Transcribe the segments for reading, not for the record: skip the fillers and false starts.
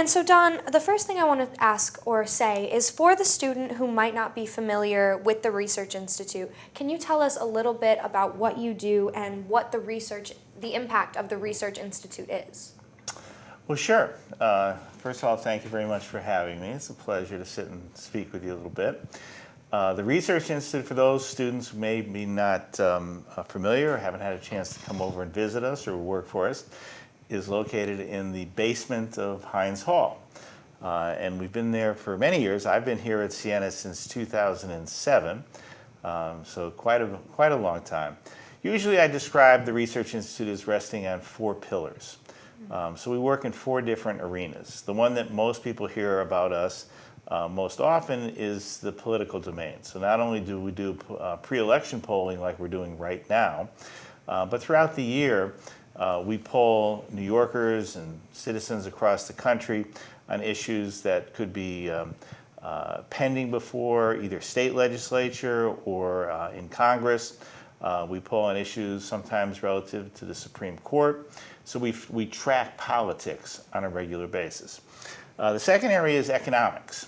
And so, Don, the first thing I want to ask or say is for the student who might not be familiar with the Research Institute, can you tell us a little bit about what you do and what the impact of the Research Institute is? Well, sure. First of all, thank you very much for having me. It's a pleasure to sit and speak with you a little bit. The Research Institute, for those students who may be not familiar or haven't had a chance to come over and visit us or work for us, is located in the basement of Heinz Hall. And we've been there for many years. I've been here at Siena since 2007, so quite a long time. Usually I describe the Research Institute as resting on 4 pillars. So we work in 4 different arenas. The one that most people hear about us most often is the political domain. So not only do we do pre-election polling like we're doing right now, but throughout the year, we poll New Yorkers and citizens across the country on issues that could be pending before either state legislature or in Congress. We poll on issues sometimes relative to the Supreme Court. So we track politics on a regular basis. The second area is economics.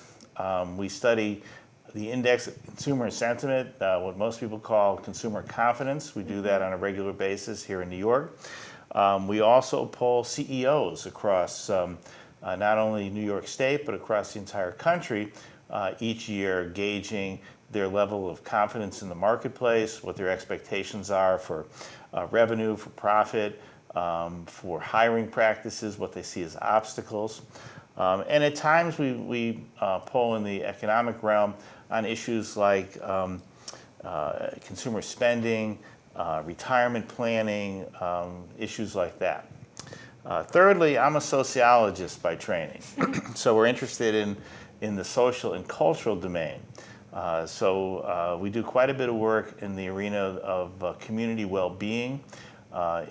We study the index of consumer sentiment, what most people call consumer confidence. We do that on a regular basis here in New York. We also poll CEOs across not only New York State, but across the entire country each year, gauging their level of confidence in the marketplace, what their expectations are for revenue, for profit, for hiring practices, what they see as obstacles. And at times we poll in the economic realm on issues like consumer spending, retirement planning, issues like that. Thirdly, I'm a sociologist by training. So we're interested in the social and cultural domain. So we do quite a bit of work in the arena of community well-being,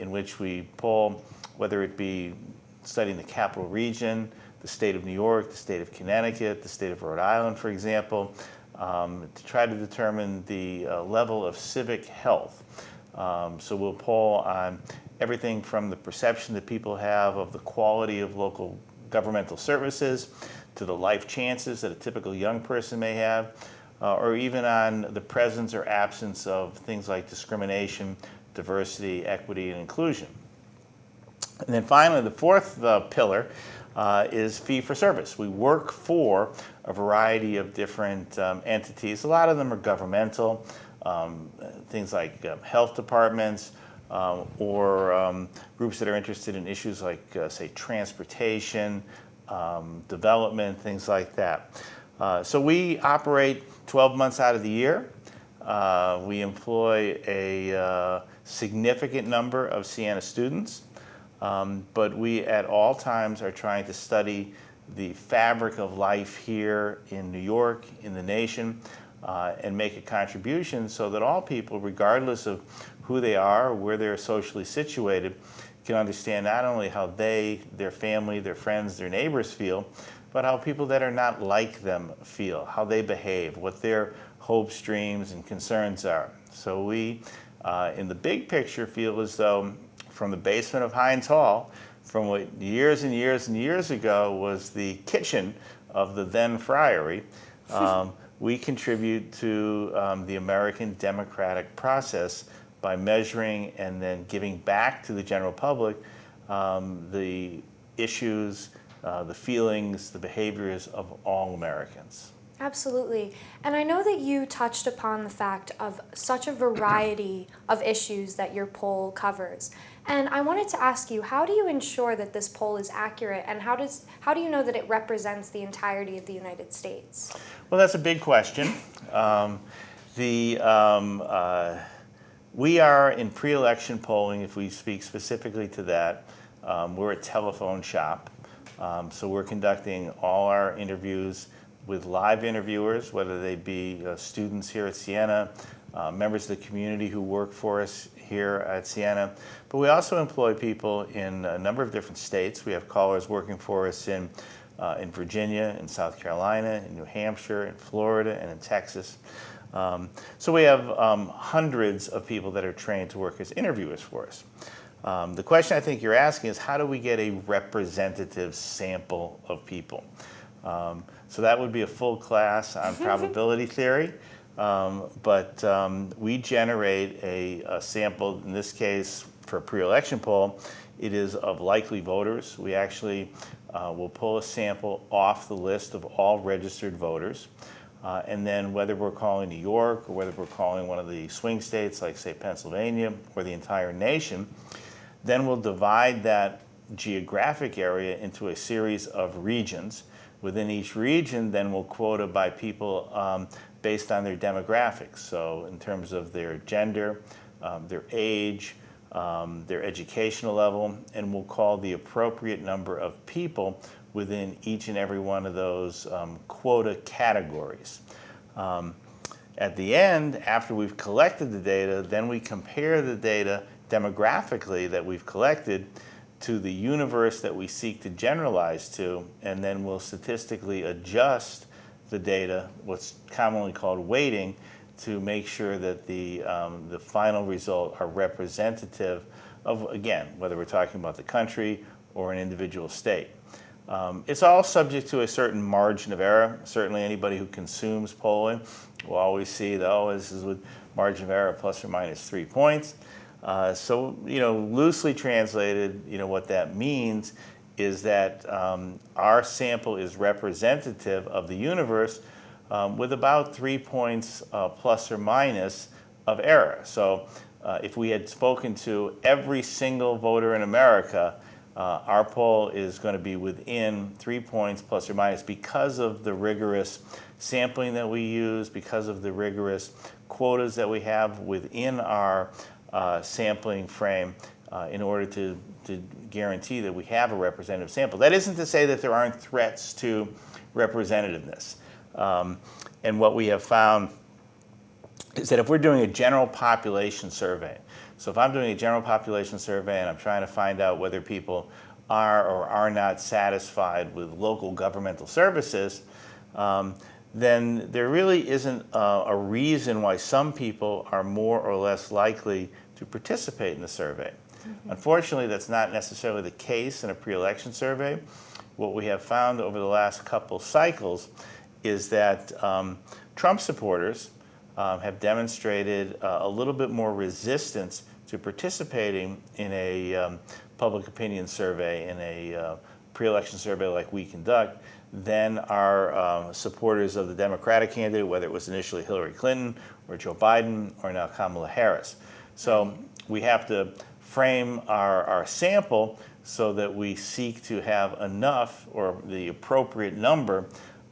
in which we poll, whether it be studying the capital region, the state of New York, the state of Connecticut, the state of Rhode Island, for example, to try to determine the level of civic health. So we'll poll on everything from the perception that people have of the quality of local governmental services to the life chances that a typical young person may have, or even on the presence or absence of things like discrimination, diversity, equity, and inclusion. And then finally, the fourth pillar is fee for service. We work for a variety of different entities. A lot of them are governmental, things like health departments, or groups that are interested in issues like, say, transportation, development, things like that. So we operate 12 months out of the year. We employ a significant number of Siena students, but we at all times are trying to study the fabric of life here in New York, in the nation, and make a contribution so that all people, regardless of who they are, where they're socially situated, can understand not only how they, their family, their friends, their neighbors feel, but how people that are not like them feel, how they behave, what their hopes, dreams, and concerns are. So we, in the big picture, feel as though from the basement of Heinz Hall, from what years and years and years ago was the kitchen of the then Friary, we contribute to the American democratic process by measuring and then giving back to the general public the issues, the feelings, the behaviors of all Americans. Absolutely. And I know that you touched upon the fact of such a variety of issues that your poll covers. And I wanted to ask you, how do you ensure that this poll is accurate, and how do you know that it represents the entirety of the United States? Well, that's a big question. We are in pre-election polling, if we speak specifically to that. We're a telephone shop. So we're conducting all our interviews with live interviewers, whether they be students here at Siena, members of the community who work for us here at Siena. But we also employ people in a number of different states. We have callers working for us in Virginia, in South Carolina, in New Hampshire, in Florida, and in Texas. So we have hundreds of people that are trained to work as interviewers for us. The question I think you're asking is, how do we get a representative sample of people? So that would be a full class on probability theory. We generate a sample, in this case for a pre-election poll, it is of likely voters. We actually will pull a sample off the list of all registered voters. And then whether we're calling New York or whether we're calling one of the swing states like, say, Pennsylvania or the entire nation, then we'll divide that geographic area into a series of regions. Within each region, then we'll quota by people based on their demographics. So in terms of their gender, their age, their educational level, and we'll call the appropriate number of people within each and every one of those quota categories. At the end, after we've collected the data, then we compare the data demographically that we've collected to the universe that we seek to generalize to, and then we'll statistically adjust the data, what's commonly called weighting, to make sure that the final result are representative of, again, whether we're talking about the country or an individual state. It's all subject to a certain margin of error. Certainly anybody who consumes polling will always see that, oh, this is with margin of error plus or minus 3 points. So, loosely translated, what that means is that our sample is representative of the universe with about 3 points plus or minus of error. So if we had spoken to every single voter in America, our poll is going to be within 3 points plus or minus because of the rigorous sampling that we use, because of the rigorous quotas that we have within our sampling frame in order to guarantee that we have a representative sample. That isn't to say that there aren't threats to representativeness. And what we have found is that if we're doing a general population survey, so if I'm doing a general population survey and I'm trying to find out whether people are or are not satisfied with local governmental services, then there really isn't a reason why some people are more or less likely to participate in the survey. Mm-hmm. Unfortunately, that's not necessarily the case in a pre-election survey. What we have found over the last couple cycles is that Trump supporters have demonstrated a little bit more resistance to participating in a public opinion survey, in a pre-election survey like we conduct, than our supporters of the Democratic candidate, whether it was initially Hillary Clinton or Joe Biden or now Kamala Harris. So we have to frame our sample so that we seek to have enough or the appropriate number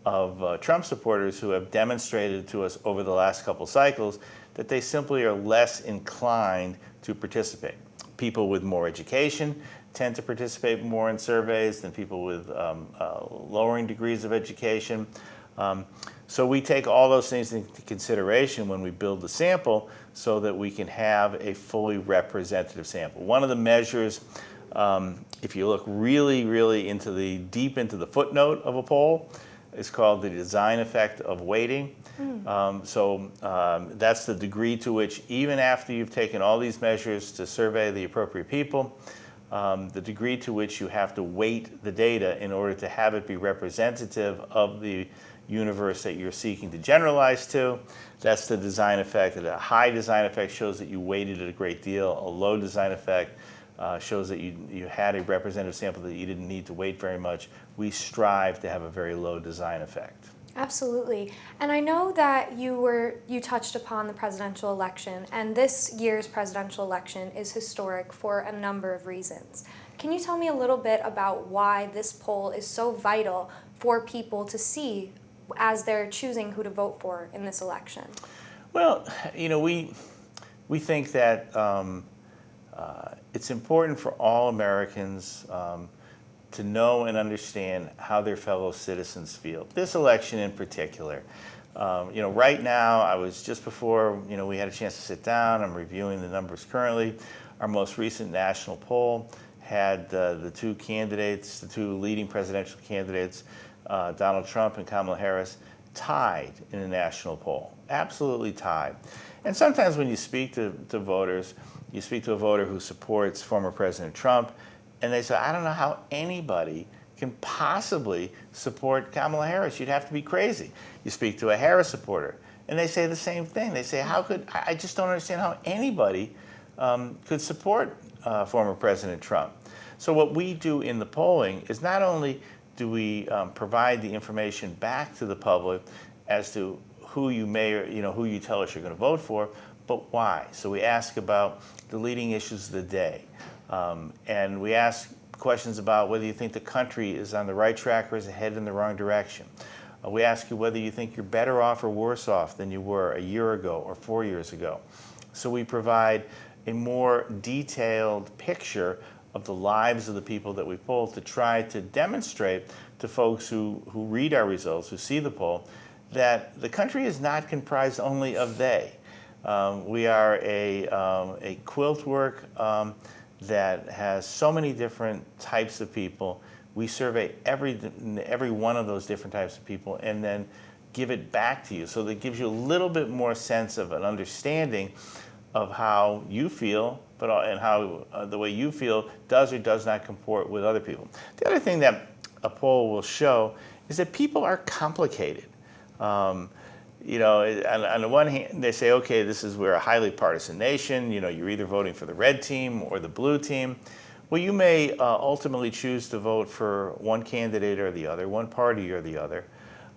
of Trump supporters who have demonstrated to us over the last couple cycles that they simply are less inclined to participate. People with more education tend to participate more in surveys than people with lowering degrees of education. So we take all those things into consideration when we build the sample so that we can have a fully representative sample. One of the measures, if you look really, really deep into the footnote of a poll, is called the design effect of weighting. That's the degree to which, even after you've taken all these measures to survey the appropriate people, the degree to which you have to weight the data in order to have it be representative of the universe that you're seeking to generalize to. That's the design effect. A high design effect shows that you weighted it a great deal. A low design effect shows that you had a representative sample that you didn't need to weight very much. We strive to have a very low design effect. Absolutely. And I know that you touched upon the presidential election, and this year's presidential election is historic for a number of reasons. Can you tell me a little bit about why this poll is so vital for people to see as they're choosing who to vote for in this election? Well, we think that it's important for all Americans to know and understand how their fellow citizens feel. This election in particular. Right now, I was just before, we had a chance to sit down, I'm reviewing the numbers currently. Our most recent national poll had the two candidates, the two leading presidential candidates, Donald Trump and Kamala Harris, tied in a national poll, absolutely tied. And sometimes when you speak to voters, You speak to a voter who supports former President Trump, and they say, I don't know how anybody can possibly support Kamala Harris. You'd have to be crazy. You speak to a Harris supporter, and they say the same thing. They say, I just don't understand how anybody could support former President Trump. So what we do in the polling is not only do we provide the information back to the public as to who you may, or who you tell us you're going to vote for, but why. So we ask about the leading issues of the day, and we ask questions about whether you think the country is on the right track or is headed in the wrong direction. We ask you whether you think you're better off or worse off than you were a year ago or 4 years ago. So we provide a more detailed picture of the lives of the people that we poll to try to demonstrate to folks who read our results, who see the poll, that the country is not comprised only of they. We are a quilt work that has so many different types of people. We survey every one of those different types of people and then give it back to you. So that gives you a little bit more sense of an understanding of how you feel, and how the way you feel does or does not comport with other people. The other thing that a poll will show is that people are complicated. On the one hand, they say, okay, we're a highly partisan nation. You're either voting for the red team or the blue team. Well, you may ultimately choose to vote for one candidate or the other, one party or the other.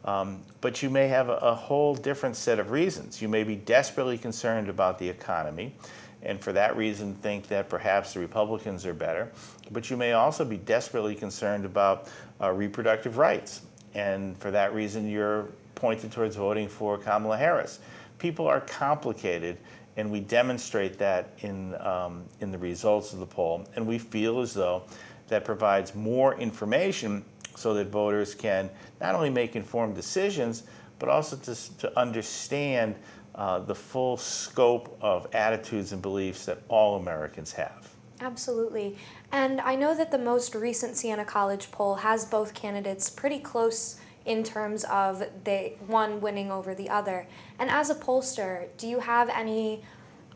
But you may have a whole different set of reasons. You may be desperately concerned about the economy, and for that reason think that perhaps the Republicans are better. But you may also be desperately concerned about reproductive rights, and for that reason you're pointed towards voting for Kamala Harris. People are complicated, and we demonstrate that in the results of the poll, and we feel as though that provides more information so that voters can not only make informed decisions, but also to understand the full scope of attitudes and beliefs that all Americans have. Absolutely. And I know that the most recent Siena College poll has both candidates pretty close in terms of one winning over the other. And as a pollster, do you have any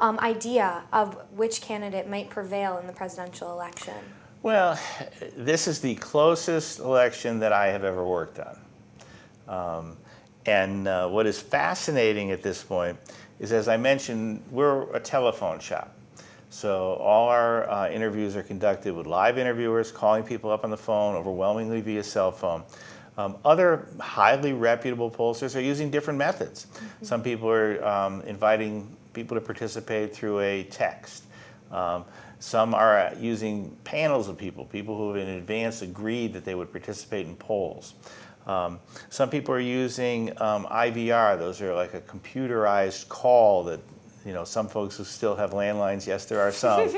idea of which candidate might prevail in the presidential election? Well, this is the closest election that I have ever worked on. What is fascinating at this point is, as I mentioned, we're a telephone shop. So all our interviews are conducted with live interviewers, calling people up on the phone, overwhelmingly via cell phone. Other highly reputable pollsters are using different methods. Mm-hmm. Some people are inviting people to participate through a text. Some are using panels of people who have in advance agreed that they would participate in polls. Some people are using IVR. Those are like a computerized call that, some folks who still have landlines, yes, there are some,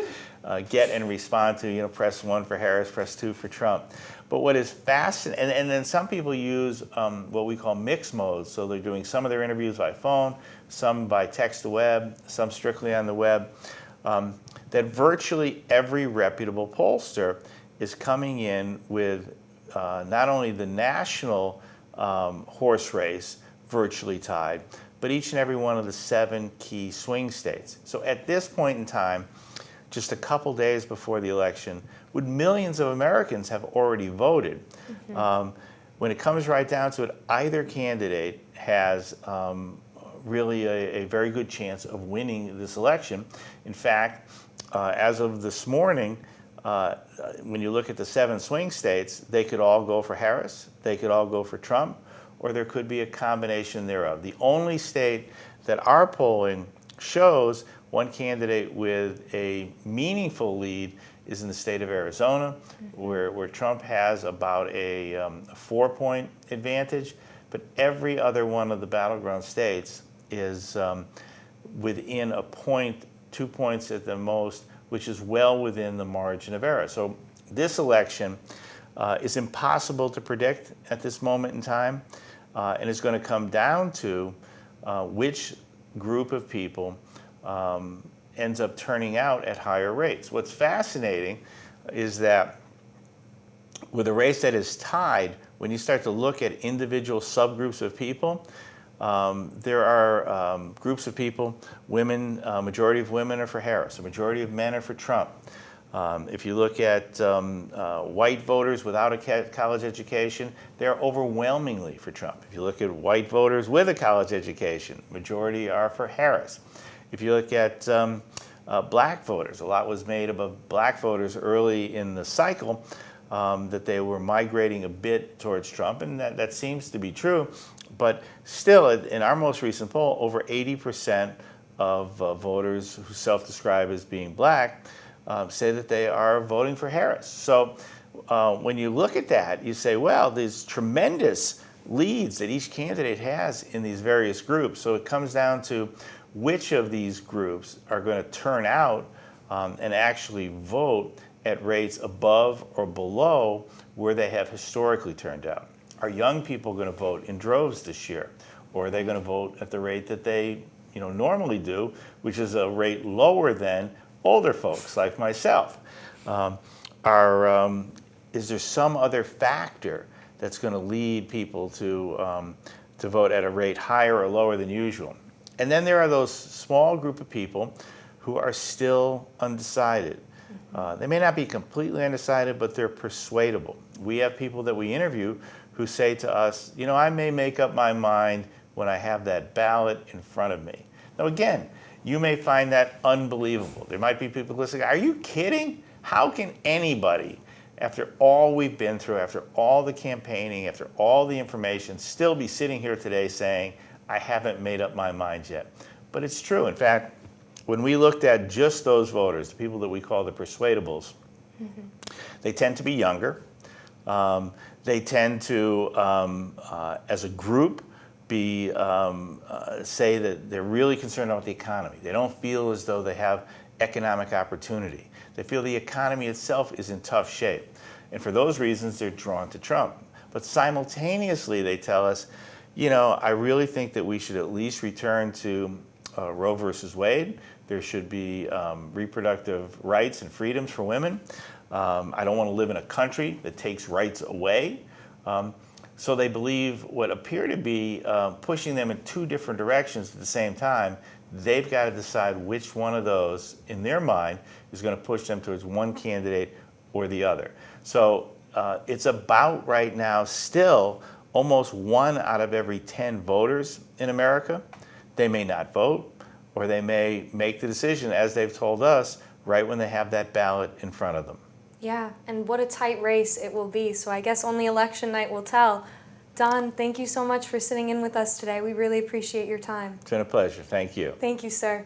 get and respond to, press 1 for Harris, press 2 for Trump. But what is fascinating, and then some people use what we call mixed modes. So they're doing some of their interviews by phone, some by text to web, some strictly on the web. That virtually every reputable pollster is coming in with not only the national horse race virtually tied, but each and every one of the 7 key swing states. So at this point in time, just a couple days before the election, would millions of Americans have already voted? Mm-hmm. When it comes right down to it, either candidate has really a very good chance of winning this election. In fact, as of this morning, when you look at the 7 swing states, they could all go for Harris, they could all go for Trump, or there could be a combination thereof. The only state that our polling shows one candidate with a meaningful lead is in the state of Arizona, mm-hmm. where Trump has about a 4-point advantage, but every other one of the battleground states is within a point, 2 points at the most, which is well within the margin of error. So this election is impossible to predict at this moment in time, and it's going to come down to which group of people ends up turning out at higher rates. What's fascinating is that with a race that is tied, when you start to look at individual subgroups of people, There are groups of people, women, majority of women are for Harris, a majority of men are for Trump. If you look at white voters without a college education, they're overwhelmingly for Trump. If you look at white voters with a college education, majority are for Harris. If you look at black voters, a lot was made of black voters early in the cycle, that they were migrating a bit towards Trump, and that seems to be true. But still, in our most recent poll, over 80% of voters who self-describe as being black say that they are voting for Harris. So when you look at that, you say, well, there's tremendous leads that each candidate has in these various groups. So it comes down to which of these groups are going to turn out and actually vote at rates above or below where they have historically turned out. Are young people going to vote in droves this year? Or are they going to vote at the rate that they normally do, which is a rate lower than older folks like myself? Is there some other factor that's going to lead people to vote at a rate higher or lower than usual? And then there are those small group of people who are still undecided. They may not be completely undecided, but they're persuadable. We have people that we interview who say to us, I may make up my mind when I have that ballot in front of me. Now again, you may find that unbelievable. There might be people listening, are you kidding? How can anybody, after all we've been through, after all the campaigning, after all the information, still be sitting here today saying, I haven't made up my mind yet? But it's true. In fact, when we looked at just those voters, the people that we call the persuadables, they tend to be younger. They tend to, as a group, say that they're really concerned about the economy. They don't feel as though they have economic opportunity. They feel the economy itself is in tough shape. And for those reasons, they're drawn to Trump. But simultaneously, they tell us, I really think that we should at least return to Roe versus Wade. There should be reproductive rights and freedoms for women. I don't want to live in a country that takes rights away. So they believe what appear to be pushing them in two different directions at the same time. They've got to decide which one of those, in their mind, is going to push them towards one candidate or the other. So it's about right now still almost 1 out of every 10 voters in America. They may not vote, or they may make the decision, as they've told us, right when they have that ballot in front of them. Yeah, and what a tight race it will be. So I guess only election night will tell. Don, thank you so much for sitting in with us today. We really appreciate your time. It's been a pleasure. Thank you. Thank you, sir.